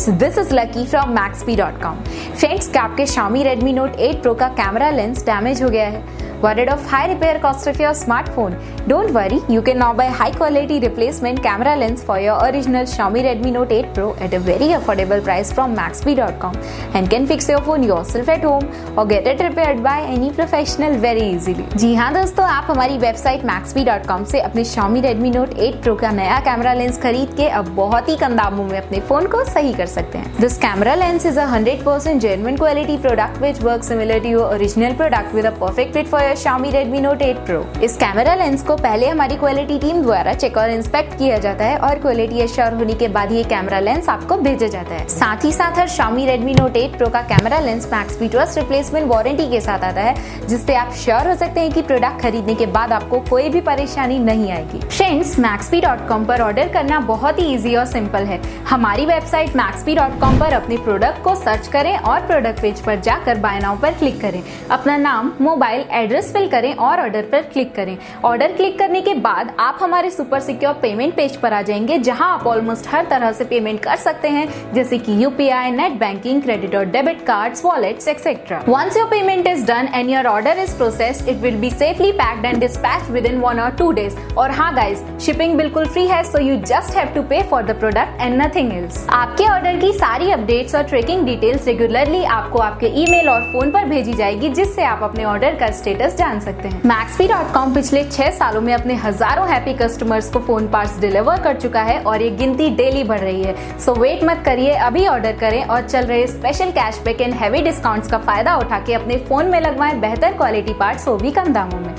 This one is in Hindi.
Friends, this is Lucky from Maxbhi.com. Friends, क्या आपके Xiaomi Redmi Note 8 Pro का कैमरा लेंस डैमेज हो गया है? Worried of high repair cost of your smartphone? Don't worry, you can now buy high quality replacement camera lens for your original Xiaomi Redmi Note 8 Pro at a very affordable price from Maxbhi.com and can fix your phone yourself at home or get it repaired by any professional very easily. जी हाँ दोस्तों, आप हमारी वेबसाइट Maxbhi.com से अपने Xiaomi Redmi Note 8 Pro का नया कैमरा लेंस खरीद के अब बहुत ही कम दामों में अपने फोन को सही कर सकते हैं. This camera lens is a 100% genuine quality product which works similar to your original product with a perfect fit for Xiaomi Redmi Note 8 Pro. इस कैमरा लेंस को पहले हमारी क्वालिटी टीम द्वारा चेक और इंस्पेक्ट किया जाता है और क्वालिटी एश्योर होने के बाद ये कैमरा लेंस आपको भेजा जाता है. साथ ही साथ हर Xiaomi Redmi Note 8 Pro का camera lens Maxbhi trust replacement warranty के साथ आता है, जिससे आप श्योर हो सकते हैं कि प्रोडक्ट खरीदने के बाद आपको कोई भी परेशानी नहीं आएगी. फ्रेंड्स, Maxbhi.com पर ऑर्डर करना बहुत ही इजी और सिंपल है. हमारी वेबसाइट Maxbhi.com पर अपने प्रोडक्ट को सर्च करें और प्रोडक्ट पेज पर जाकर बाय नाउ पर क्लिक करें. अपना नाम, मोबाइल एड्रेस फिल करें और ऑर्डर पर क्लिक करें. ऑर्डर क्लिक करने के बाद आप हमारे सुपर सिक्योर पेमेंट पेज पर आ जाएंगे, जहां आप ऑलमोस्ट हर तरह से पेमेंट कर सकते हैं, जैसे कि यूपीआई, नेट बैंकिंग, क्रेडिट और debit cards, wallets etcetera. Once your payment is done and your order is processed, it will be safely packed and dispatched within 1 or 2 days. और हाँ गाइस, शिपिंग बिल्कुल फ्री है, so you just have to pay for the product and nothing else. आपके ऑर्डर की सारी अपडेट्स और ट्रैकिंग डिटेल्स रेगुलरली आपको आपके ईमेल और फोन पर भेजी जाएगी, जिससे आप अपने ऑर्डर का स्टेटस जान सकते हैं. Maxbhi.com पिछले 6 सालों में अपने हजारों हैप्पी कस्टमर्स को फोन पार्ट्स डिलीवर कर चुका है और ये गिनती डेली बढ़ रही है. सो वेट मत करिए, अभी ऑर्डर करें और चल रहे special cashback and heavy discounts का फायदा उठा के अपने फोन में लगवाएं बेहतर क्वालिटी पार्ट्स, वो भी कम दामों में.